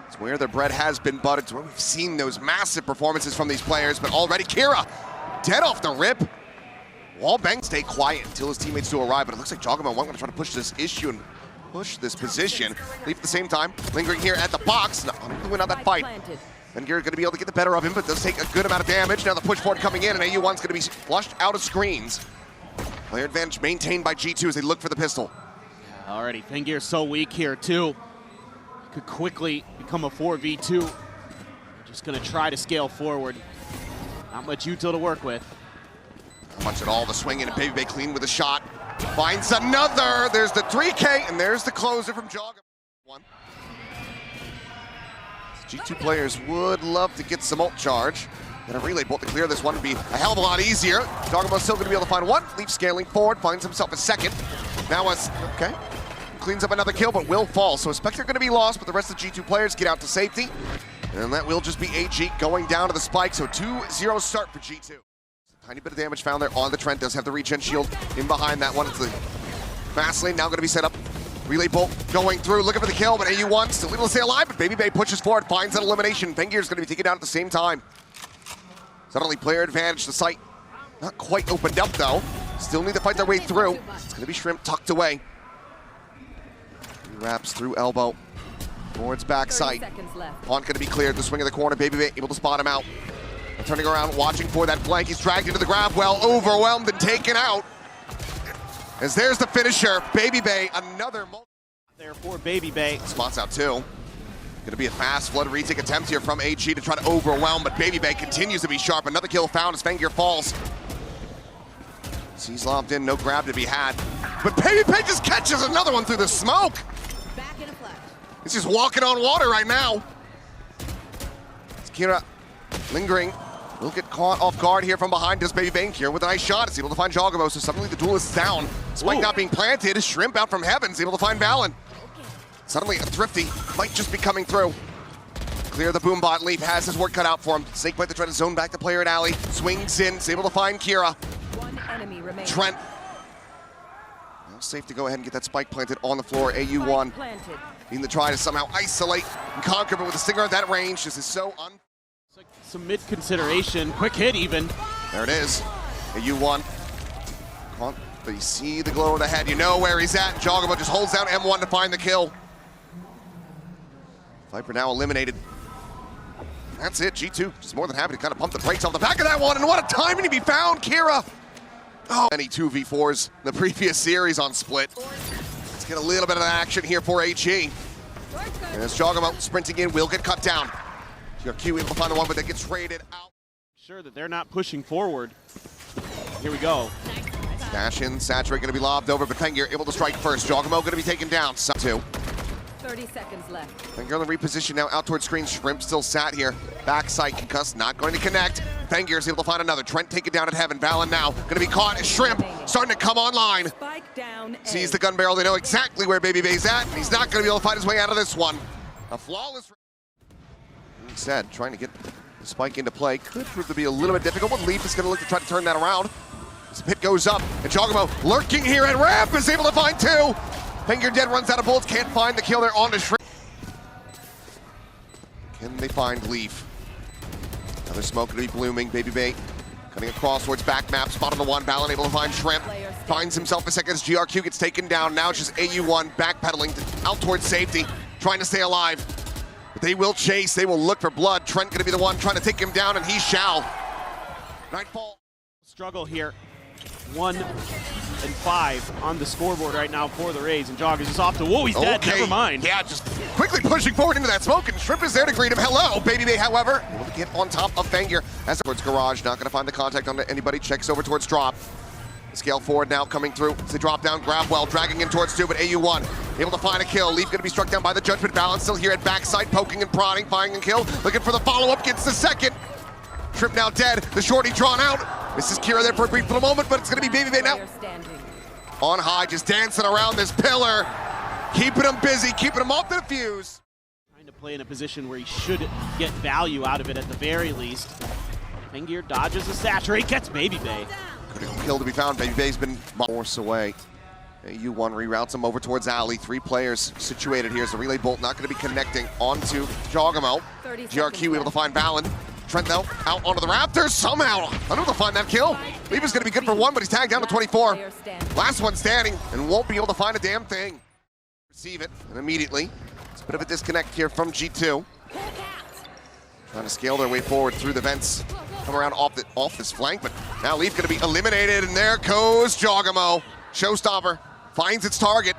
It's where their bread has been buttered. It's where we've seen those massive performances from these players, but already Kira dead off the rip. Wallbang stay quiet until his teammates do arrive, but it looks like Jogamo going to try to push this issue and push this position. Leaf at the same time, lingering here at the box, not able to win out that fight. And Garrett going to be able to get the better of him, but does take a good amount of damage. Now the push forward coming in, and AU1's going to be flushed out of screens. Player advantage maintained by G2 as they look for the pistol. Yeah, already, Fengir's so weak here too. Could quickly become a 4v2. Just going to try to scale forward. Not much util to work with. Not much at all. The swing in, and Baby Bay clean with a shot. Finds another. There's the 3K, and there's the closer from Jogamo. One. G2 players would love to get some ult charge. And a relay bolt to clear this one would be a hell of a lot easier. Jogamo's still going to be able to find one. Leaf scaling forward, finds himself a second. Now okay. Cleans up another kill, but will fall. So Spectre going to be lost, but the rest of the G2 players get out to safety. And that will just be AG going down to the spike. So 2-0 start for G2. Tiny bit of damage found there on the Trent. Does have the regen shield in behind that one. It's the fast lane now going to be set up. Relay bolt going through, looking for the kill, but AU1 still able to stay alive, but Baby Bay pushes forward, finds that elimination. Fengir's going to be taken down at the same time. Suddenly player advantage, the site not quite opened up though. Still need to fight their way through. It's going to be Shrimp tucked away. He wraps through elbow towards backside. Pont going to be cleared, the swing of the corner, Baby Bay able to spot him out. Turning around, watching for that flank. He's dragged into the grab well, overwhelmed and taken out. As there's the finisher, Baby Bay, another there for Baby Bay. Spots out too. Gonna be a fast flood retake attempt here from AG to try to overwhelm, but Baby Bay continues to be sharp. Another kill found as Fengir falls. He's lobbed in, no grab to be had. But Baby Bay just catches another one through the smoke. Back in a flash. He's just walking on water right now. It's Kira lingering. Will get caught off guard here from behind. Does Baby Bay here with a nice shot. Is able to find Jogamo, so suddenly the duelist is down. Spike not being planted. Shrimp out from heavens, able to find Valen. Suddenly a Thrifty might just be coming through. Clear the boom bot. Leaf has his work cut out for him. Snakebite to try to zone back the player at alley. Swings in, is able to find Kira. One enemy remains. Trent. Now safe to go ahead and get that spike planted on the floor. AU1 needing to try to somehow isolate and conquer, but with a stinger at that range, this is so It's like some mid-consideration, quick hit even. There it is. AU1. But you see the glow of the head, you know where he's at. Jogamo just holds down M1 to find the kill. Viper now eliminated. That's it, G2 just more than happy to kind of pump the brakes off the back of that one, and what a timing to be found, Kira! Oh, many 2v4s in the previous series on Split. Let's get a little bit of action here for AG. And as Jogamo sprinting in, will get cut down. GRQ able to find the one, but that gets raided out. Sure that they're not pushing forward. Here we go. Dash in, Saturate going to be lobbed over, but Fengir able to strike first. Jogamo going to be taken down. 2. 30 seconds left. Fengir on the reposition now, out towards screen. Shrimp still sat here. Backside concussed, not going to connect. Fengir is able to find another. Trent take it down at heaven. Valen now going to be caught as Shrimp starting to come online. Spike down. Sees the gun barrel. They know exactly where Baby Bay's at. And he's not going to be able to find his way out of this one. A flawless. Like said, trying to get the spike into play could prove to be a little bit difficult, but Leaf is going to look to try to turn that around. As the pit goes up, and Jogamo lurking here at ramp is able to find 2. Fengir dead, runs out of bullets, can't find the kill there on the Shrimp. Can they find Leaf? Another smoke going to be blooming. Baby Bay cutting across towards back map, spot on the one. Valen able to find Shrimp. Finds himself a second as GRQ gets taken down. Now it's just AU1 backpedaling out towards safety, trying to stay alive. But they will chase, they will look for blood. Trent going to be the one trying to take him down, and he shall. Nightfall. Struggle here. 1 and 5 on the scoreboard right now for the Rays, and Jog is just off to, whoa, he's dead, never mind. Yeah, just quickly pushing forward into that smoke, and Shrimp is there to greet him. Hello, Baby Bay, however, able to get on top of Fengir. As towards garage, not gonna find the contact on anybody, checks over towards drop. Scale forward now, coming through. It's a drop down, grab well, dragging in towards 2, but AU1 able to find a kill. Leaf gonna be struck down by the judgment. Balance still here at backside, poking and prodding, finding a kill. Looking for the follow-up, gets the second. Shrimp now dead, the shorty drawn out. This is Kira there for a brief little moment, but it's gonna be Baby Bay now. On high, just dancing around this pillar. Keeping him busy, keeping him off the fuse. Trying to play in a position where he should get value out of it at the very least. Fengir dodges the saturate, gets Baby Bay. Critical kill to be found. Baby Bay's been force away. U1 reroutes him over towards Alley. 3 players situated here as the relay bolt not going to be connecting onto Jogamo. GRQ able to find Valen. Trent though, out onto the Raptors somehow. Unable to find that kill. Leave is going to be good for 1, but he's tagged down to 24. Last one standing and won't be able to find a damn thing. Receive it, and immediately, it's a bit of a disconnect here from G2. Trying to scale their way forward through the vents. Come around off this flank, but now Leaf going to be eliminated, and there goes Jogamo. Showstopper finds its target.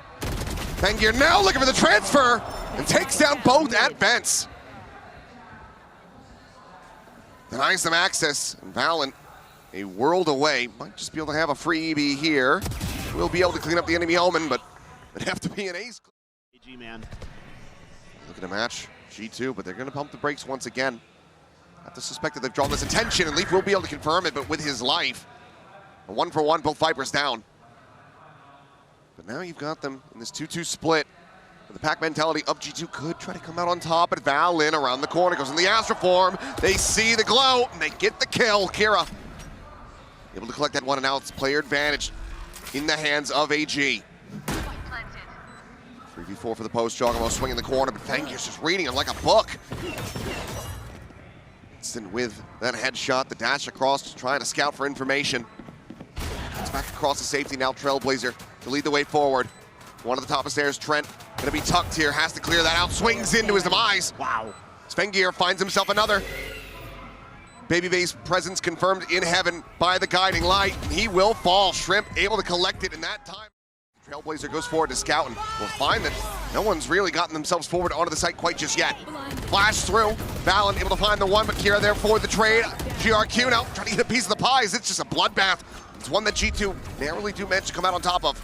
Fengir now looking for the transfer and takes down both at vents. Denies them access, and Valen, a world away, might just be able to have a free EB here. We'll be able to clean up the enemy omen, but it'd have to be an ace. AG, man. Look at the match, G2, but they're going to pump the brakes once again. I have to suspect that they've drawn this attention, and Leaf will be able to confirm it, but with his life. A 1-for-1, both Vipers down. But now you've got them in this 2-2 split. The pack mentality of G2 could try to come out on top, but Valen around the corner goes in the Astra form. They see the glow, and they get the kill. Kira able to collect that one, and now it's player advantage in the hands of AG. 3v4 for the post. Jogamo swinging the corner, but Fengir's just reading him like a book. Instant with that headshot, the dash across, just trying to scout for information. It's back across the safety now. Trailblazer to lead the way forward. One at the top of stairs, Trent gonna be tucked here, has to clear that out, swings into his demise. Wow. Fengir finds himself another. Babybay's presence confirmed in heaven by the guiding light. He will fall. Shrimp able to collect it in that time. Trailblazer goes forward to scout, and we'll find that no one's really gotten themselves forward onto the site quite just yet. Flash through, Valen able to find the one, but Kira there for the trade. GRQ now trying to get a piece of the pies. It's just a bloodbath. It's one that G2 narrowly do manage to come out on top of.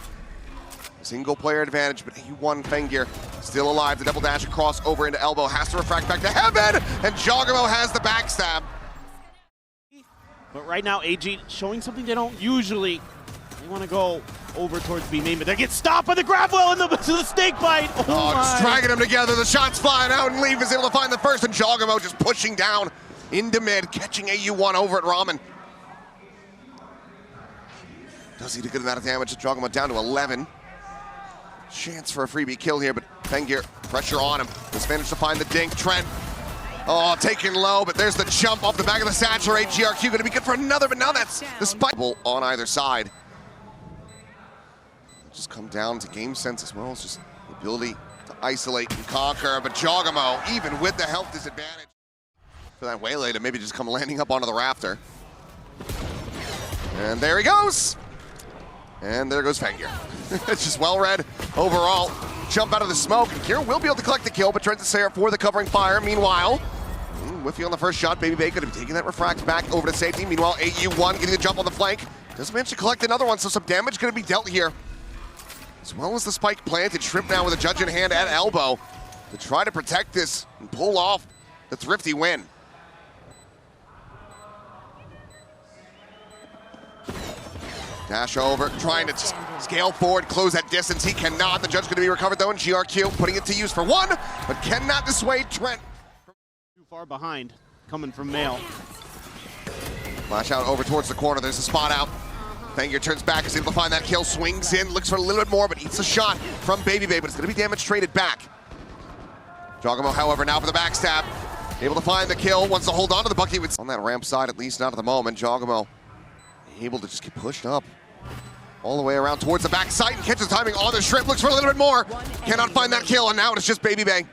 Single player advantage, but U1 Fengir still alive. The double dash across over into elbow, has to refract back to heaven, and Jogamo has the backstab. But right now, AG showing something they don't usually. They want to go over towards B main, but they get stopped by the grab well and the snake bite. Oh just dragging them together. The shots flying out, and Leaf is able to find the first, and Jogamo just pushing down into mid, catching a U1 over at Ramen. Does he do a good amount of damage? Jogamo down to 11. Chance for a freebie kill here, but Fengir, pressure on him. Just managed to find the dink. Trent, taken low, but there's the jump off the back of the saturate. GRQ gonna be good for another, but now that's the spike on either side. Just come down to game sense as well as just the ability to isolate and conquer, but Jogamo, even with the health disadvantage, for that waylay to maybe just come landing up onto the rafter. And there he goes. And there goes Fengir. It's just well read overall. Jump out of the smoke, and Kira will be able to collect the kill, but Trent Sarah for the covering fire. Meanwhile, Whiffy on the first shot. Baby going to be taking that refract back over to safety. Meanwhile, AU1 getting the jump on the flank. Doesn't manage to collect another one, so some damage going to be dealt here. As well as the spike planted. Shrimp now with a judge in hand at elbow to try to protect this and pull off the thrifty win. Dash over, trying to just scale forward, close that distance. He cannot. The judge going to be recovered though, and GRQ putting it to use for 1, but cannot dissuade Trent. Too far behind, coming from Mail. Flash out over towards the corner. There's a spot out. Fengir turns back, is able to find that kill, swings in, looks for a little bit more, but eats a shot from Baby, but it's going to be damage traded back. Jogamo, however, now for the backstab. Able to find the kill, wants to hold on to the bucket. On that ramp side, at least not at the moment. Jogamo able to just get pushed up all the way around towards the backside and catches timing on the Shrimp. Looks for a little bit more. Cannot find that kill, and now it's just Baby Bang.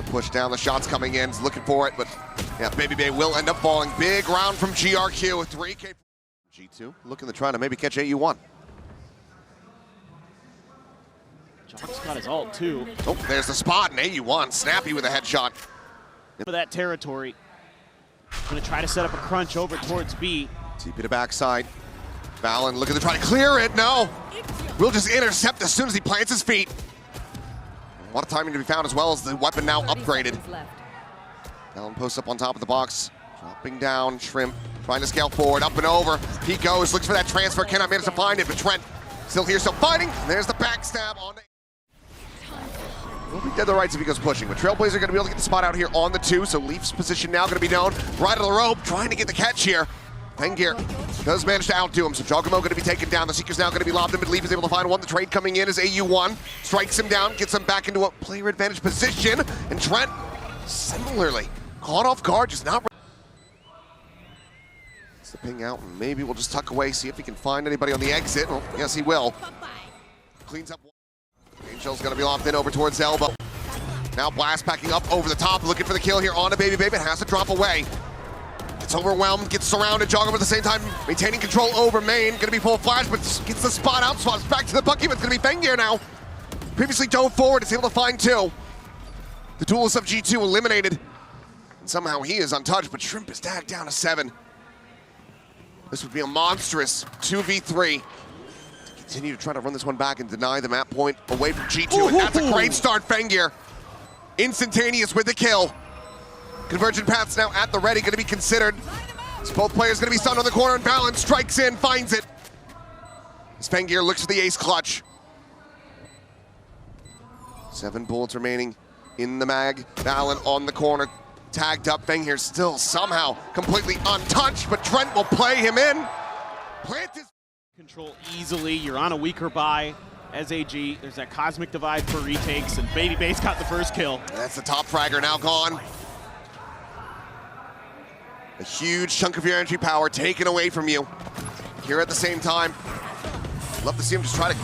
Push down, the shots coming in, he's looking for it, but yeah, Baby Bang will end up falling. Big round from GRQ with 3K. G2 looking to try to maybe catch AU1. Jock's got his ult too. Oh, there's the spot, and AU1 snappy with a headshot. For that territory. Gonna try to set up a crunch over towards B. TP to backside. Valen looking to try to clear it. No. Will just intercept as soon as he plants his feet. A lot of timing to be found as well as the weapon now upgraded. Valen posts up on top of the box. Dropping down. Shrimp trying to scale forward. Up and over. He goes. Looks for that transfer. Cannot manage to find it. But Trent still here, still fighting. And there's the backstab on it. Will be dead to rights if he goes pushing, but Trailblazer going to be able to get the spot out here on the 2, so Leaf's position now going to be known. Right of the rope, trying to get the catch here. Fengear does manage to outdo him, so Jogamo going to be taken down. The Seeker's now going to be lobbed in, but Leaf is able to find one. The trade coming in is AU1. Strikes him down, gets him back into a player advantage position, and Trent, similarly, caught off guard, just not... It's the ping out, and maybe we'll just tuck away, see if he can find anybody on the exit. Well, yes, he will. Cleans up. Angel's going to be lobbed in over towards Elbow. Now Blast packing up over the top, looking for the kill here on a Baby Babe. It has to drop away. It's overwhelmed, gets surrounded. Jogamo at the same time maintaining control over main. Going to be full flash, but gets the spot out. Swaps back to the Bucky, but it's going to be Fengear now. Previously dove forward, is able to find two. The duelist of G2 eliminated. And somehow he is untouched, but Shrimp is tagged down to 7. This would be a monstrous 2v3. Continue to try to run this one back and deny the map point away from G2, and that's a great start, Fengear. Instantaneous with the kill. Convergent paths now at the ready, going to be considered. So both players going to be stunned on the corner, and Valorant strikes in, finds it. As Fengear looks for the ace clutch. 7 bullets remaining in the mag. Valorant on the corner, tagged up. Fengear still somehow completely untouched, but Trent will play him in. Plant his control easily. You're on a weaker buy as AG. There's that cosmic divide for retakes, and Baby Babe's got the first kill. That's the top fragger now gone. A huge chunk of your energy power taken away from you. Here at the same time, love to see him just try to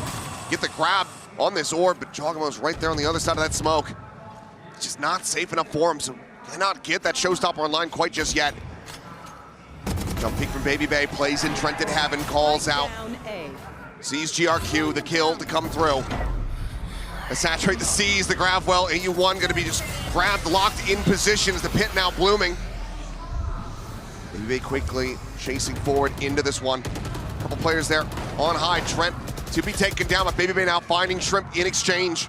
get the grab on this orb, but Jogamo's right there on the other side of that smoke. It's just not safe enough for him, so cannot get that showstopper online quite just yet. Jump peek from Baby Babe, plays in Trent in heaven, calls out. Sees GRQ, the kill to come through. Saturate the C's, the grab well. AU1 going to be just grabbed, locked in position as the pit now blooming. Baby Babe quickly chasing forward into this one. Couple players there on high. Trent to be taken down, but Baby Babe now finding Shrimp in exchange.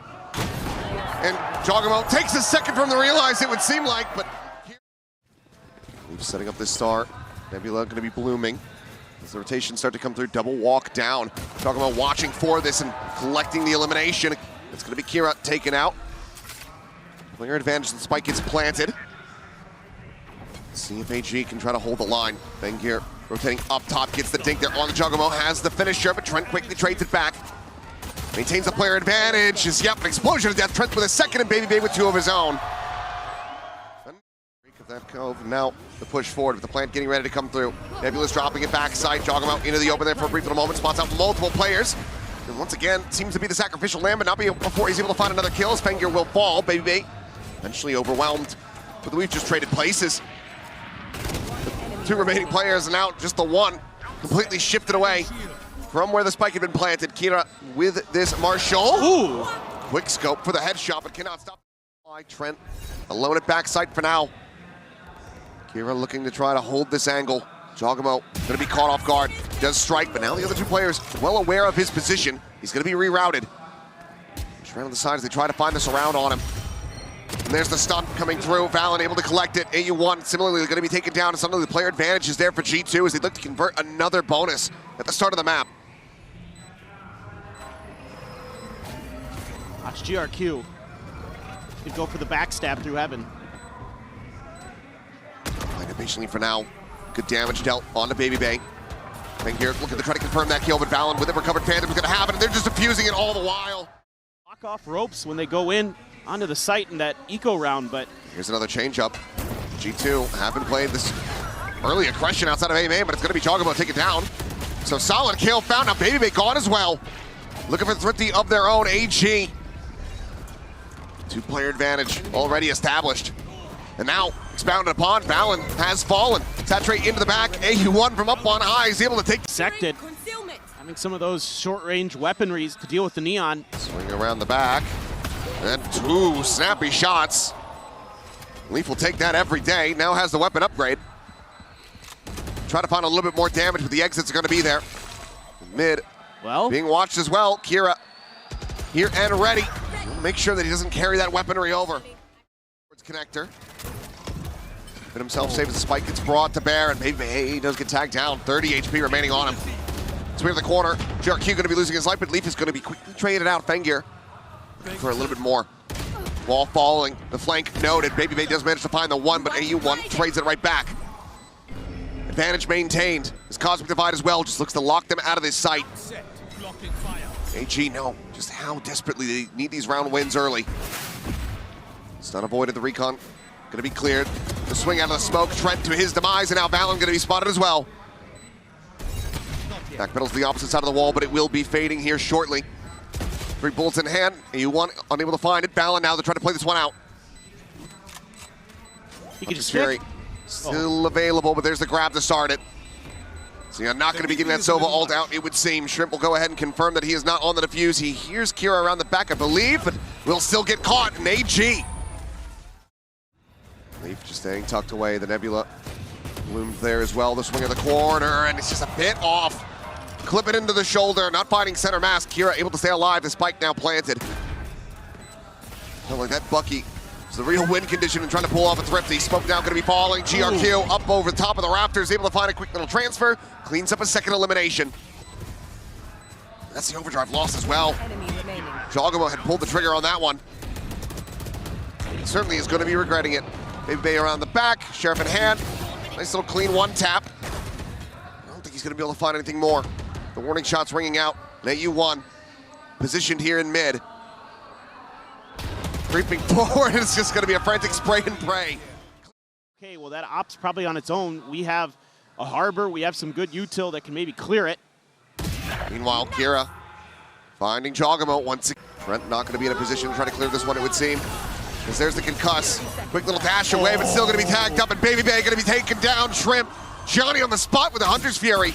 And Jogamo takes a second from the realize, it would seem like, but here... setting up this star. Nebula going to be blooming. As the rotations start to come through, double walk down. Talking about watching for this and collecting the elimination. It's going to be Kira taken out. Player advantage, the spike gets planted. See if AG can try to hold the line. Fengear rotating up top, gets the dink there on the Jogamo, has the finisher, but Trent quickly trades it back. Maintains the player advantage. Yep, an explosion of death. Trent with a second, and Baby Babe with 2 of his own. That cove, now the push forward with the plant getting ready to come through. Nebula's dropping it backside, Jogamo into the open there for a brief little moment, spots out multiple players. And once again, seems to be the sacrificial lamb, but not before he's able to find another kill. As Fengear will fall. Baby Babe eventually overwhelmed, but we've just traded places. The 2 remaining players, and now just the one completely shifted away from where the spike had been planted. Kira with this Marshall. Ooh. Quick scope for the headshot, but cannot stop. Trent alone at backside for now. Kira looking to try to hold this angle. Jogamo going to be caught off guard. Does strike, but now the other 2 players well aware of his position. He's going to be rerouted. Trent on the side as they try to find the surround on him. And there's the stun coming through. Valen able to collect it. AU1 similarly going to be taken down. And suddenly the player advantage is there for G2 as they look to convert another bonus at the start of the map. Watch GRQ. Could go for the backstab through heaven. Patiently for now. Good damage dealt onto Baby Babe. Fengear looking to try to confirm that kill, but Valen with it recovered Phantom is going to happen, and they're just diffusing it all the while. Lock off ropes when they go in onto the site in that eco round, but... Here's another change-up. G2 haven't played this early aggression outside of A main, but it's going to be Jogamo to take it down. So solid kill found. Now Baby Babe gone as well. Looking for the thrifty of their own, AG. 2-player advantage already established. And now, expounded upon, Valen has fallen. Saturate into the back, AU1 from up on high is able to take... Sected. Having some of those short-range weaponries to deal with the Neon. Swing around the back, and 2 snappy shots. Leaf will take that every day, now has the weapon upgrade. Try to find a little bit more damage, but the exits are going to be there. Mid, well, being watched as well. Kira here and ready. Make sure that he doesn't carry that weaponry over. Connector. But himself saves the spike, gets brought to bear, and maybe he does get tagged down. 30 HP remaining on him. So we have the corner. GRQ going to be losing his life, but Leaf is going to be quickly traded out. Fengear for a little bit more. Wall falling, the flank noted. Baby Babe does manage to find the 1, but AU1 trades it right back. Advantage maintained. This Cosmic Divide as well just looks to lock them out of this sight. AG, no, just how desperately they need these round wins early. Stun avoided, the recon gonna be cleared. The swing out of the smoke, Trent to his demise, and now Valen gonna be spotted as well. Backpedals to the opposite side of the wall, but it will be fading here shortly. 3 bullets in hand, AU1 unable to find it. Valen now, they're trying to play this one out. He can just Fury still available, but there's the grab to start it. So you're not going to be getting that Sova ult out, it would seem. Shrimp will go ahead and confirm that he is not on the defuse. He hears Kira around the back, I believe, but will still get caught in AG. Leaf just staying tucked away. The Nebula loomed there as well. The swing of the corner, and it's just a bit off. Clip it into the shoulder, not finding center mass. Kira able to stay alive, the spike now planted. Felt like that Bucky is the real win condition and trying to pull off a Thrifty. Smoke now gonna be falling. GRQ up over the top of the Raptors, able to find a quick little transfer. Cleans up a second elimination. That's the overdrive loss as well. Jogamo had pulled the trigger on that one. He certainly is gonna be regretting it. Baby Bay around the back, Sheriff in hand. Nice little clean one tap. I don't think he's gonna be able to find anything more. The warning shot's ringing out. AU1 positioned here in mid. Creeping forward, it's just gonna be a frantic spray and pray. Okay, well that op's probably on its own. We have a harbor, we have some good util that can maybe clear it. Meanwhile, Kira finding Jogamo once again. Trent not gonna be in a position to try to clear this one, it would seem. Because there's the concuss. Quick little dash away, but still gonna be tagged up, and Baby Bay gonna be taken down. Shrimp, Johnny on the spot with the Hunter's Fury.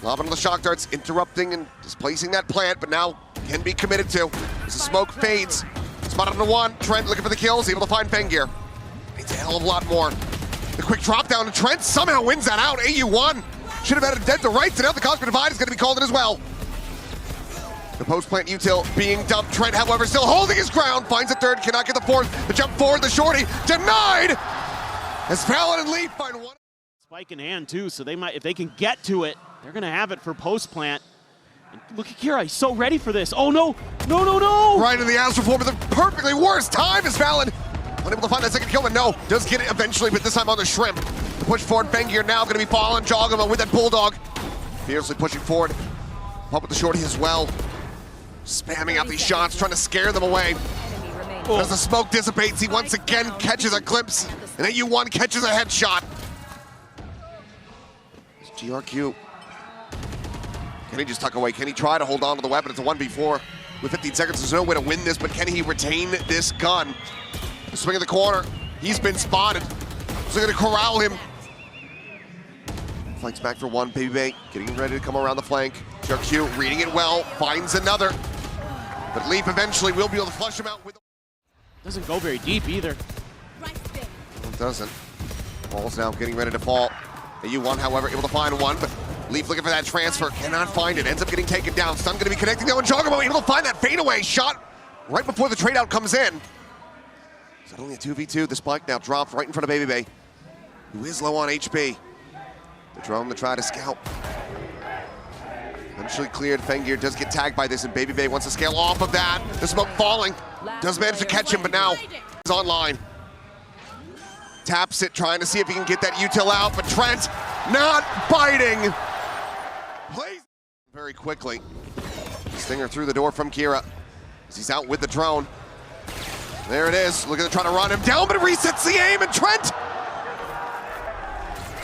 Lobbing the shock darts, interrupting and displacing that plant, but now can be committed to. As the smoke fades. Spotted on the one, Trent looking for the kills, able to find Fengir. Needs a hell of a lot more. The quick drop down, and Trent somehow wins that out. AU1 should have had it dead to rights, and now the Cosmic Divide is gonna be called in as well. The post-plant util being dumped. Trent, however, still holding his ground. Finds a third, cannot get the fourth. The jump forward, the shorty, denied! As Valen and Leaf find one. Spike in hand too, so they might, if they can get to it, they're gonna have it for post-plant. And look at Kira, he's so ready for this. Oh no, no, no, no! Right in the Astral Form, but the perfectly worst time is Valen. Unable to find that second kill, but no, does get it eventually, but this time on the Shrimp. The push forward, Fengir now gonna be falling. Jogamo with that Bulldog. Fiercely pushing forward. Pump with the shorty as well. Spamming out these shots, trying to scare them away. As the smoke dissipates, he once again catches a glimpse, and AU1 catches a headshot. GRQ. Can he just tuck away? Can he try to hold on to the weapon? It's a 1v4 with 15 seconds. There's no way to win this, but can he retain this gun? The swing of the corner. He's been spotted. So they're gonna corral him. Flanks back for one. Baby Bay getting ready to come around the flank. GRQ reading it well, finds another. But Leaf eventually will be able to flush him out with. Doesn't go very deep either. It doesn't. Ball's now getting ready to fall. AU1, however, able to find one, but Leaf looking for that transfer, cannot find it. Ends up getting taken down. Stun gonna be connecting though, and Jogamo able to find that fadeaway shot right before the trade out comes in. Is that only a 2v2? The spike now dropped right in front of Baby Bay, who is low on HP. The drone to try to scout. Eventually cleared. Fengir does get tagged by this, and Baby Bay wants to scale off of that. The smoke falling. Does manage to catch him, but now he's online. Taps it, trying to see if he can get that util out, but Trent not biting. Plays very quickly. Stinger through the door from Kira as he's out with the drone. There it is. Look at them trying to run him down, but it resets the aim, and Trent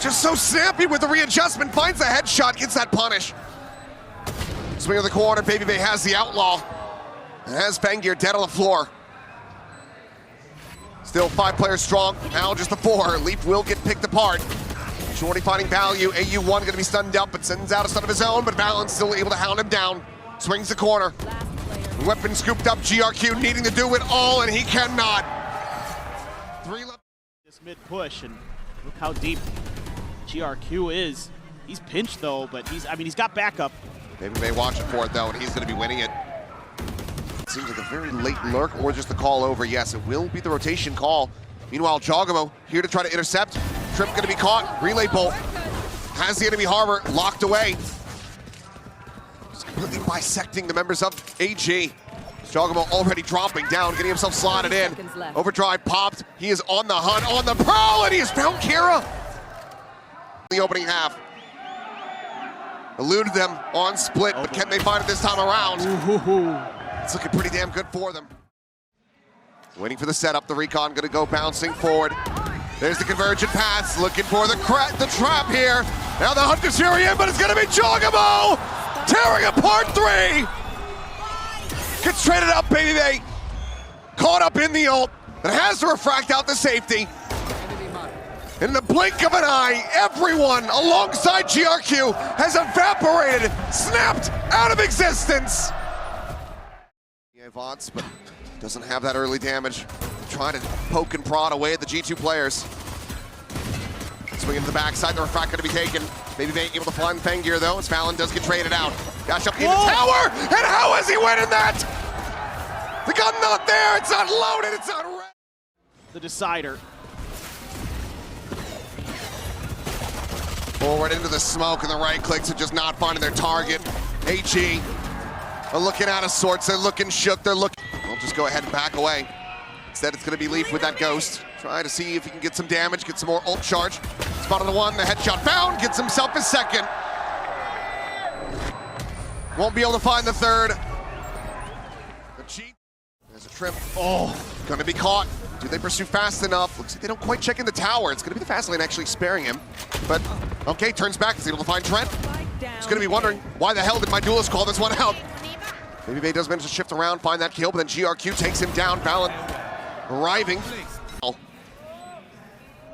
just so snappy with the readjustment, finds the headshot, gets that punish. Swing of the corner, Baby Bay has the outlaw. And has Fengir dead on the floor. Still 5 players strong, now just the 4. Leaf will get picked apart. Shorty finding value, AU1 gonna be stunned up, but sends out a stun of his own, but Valen's still able to hound him down. Swings the corner. Weapon scooped up, GRQ needing to do it all, and he cannot. 3 left. This mid push, and look how deep GRQ is. He's pinched though, but he's got backup. Baby Bay watching for it though, and he's gonna be winning it. Seems like a very late lurk or just the call over. Yes, it will be the rotation call. Meanwhile, Jogamo here to try to intercept. Trip gonna be caught. Relay bolt has the enemy harbor locked away. Just completely bisecting the members of AG. Jogamo already dropping down, getting himself slotted in. Overdrive popped. He is on the hunt, on the prowl, and he has found Kira. the opening half. Eluded them on split, but can they find it this time around? It's looking pretty damn good for them. Waiting for the setup, the recon gonna go bouncing forward. There's the convergent pass, looking for the trap here. Now the Hunter's Fury in, but it's gonna be Jogamo! Tearing apart 3! Gets traded up, baby. Caught up in the ult, and has to refract out the safety. In the blink of an eye, everyone alongside GRQ has evaporated, snapped out of existence. Vaunts, but doesn't have that early damage. Trying to poke and prod away at the G2 players. Swing into the backside, the refract going to be taken. Maybe they able to find Fengear though, as Fallon does get traded out. Dash up in the tower, and how is he winning that? The gun not there, it's not loaded, it's not ready. The decider. Forward into the smoke, and the right clicks are just not finding their target. AG are looking out of sorts, they're looking shook, they're looking. We'll just go ahead and back away. Instead, it's gonna be Leaf with that Ghost. Try to see if he can get some damage, get some more ult charge. Spotted the one, the headshot found, gets himself his second. Won't be able to find the third. The cheat. There's a trip. Oh, gonna be caught. Do they pursue fast enough? Looks like they don't quite check in the tower. It's gonna be the fast lane actually sparing him. But, okay, turns back, is able to find Trent. He's gonna be wondering, why the hell did my duelist call this one out? Maybe Bay does manage to shift around, find that kill, but then GRQ takes him down. Valen arriving.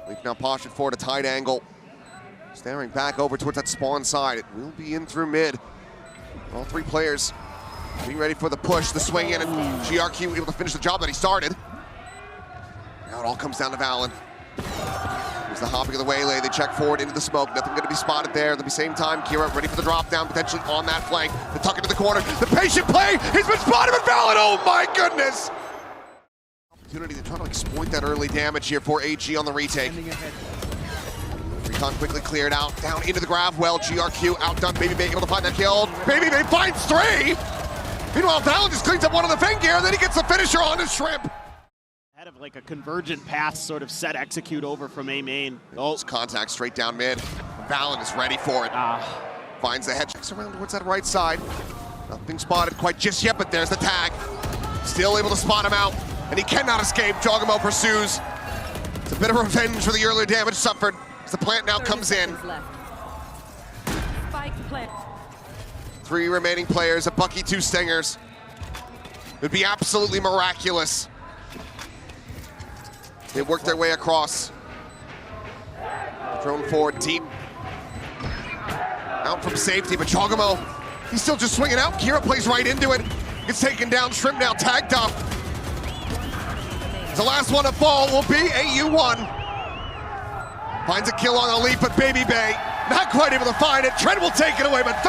Leaf now postured forward, a tight angle. Staring back over towards that spawn side. It will be in through mid. All 3 players being ready for the push, the swing in, and GRQ able to finish the job that he started. Now it all comes down to Valen. There's the hopping of the waylay, they check forward into the smoke, nothing gonna be spotted there. At the same time, Kira ready for the drop down, potentially on that flank. The tuck into the corner, the patient play, he's been spotted with Valen, oh my goodness! Opportunity to try to exploit that early damage here for AG on the retake. Recon quickly cleared out, down into the grab well, GRQ outdone, Baby Bay able to find that kill. Baby Bay finds 3! Meanwhile, Valen just cleans up one of the Fengear, and then he gets the finisher on his Shrimp. Had of like a convergent path sort of set execute over from A main. Oh, contact straight down mid. Valen is ready for it. Finds the head, checks around towards that right side. Nothing spotted quite just yet, but there's the tag. Still able to spot him out, and he cannot escape. Jogamo pursues. It's a bit of revenge for the earlier damage suffered as the plant now comes in. Spike plant. 3 remaining players, a Bucky, 2 Stingers. It would be absolutely miraculous. They work their way across. Drone forward deep. Out from safety, but Jogamo, he's still just swinging out. Kira plays right into it. Gets taken down, Shrimp now tagged up. The last one to fall will be AU1. Finds a kill on the Leaf, but Baby Bay not quite able to find it. Trent will take it away, but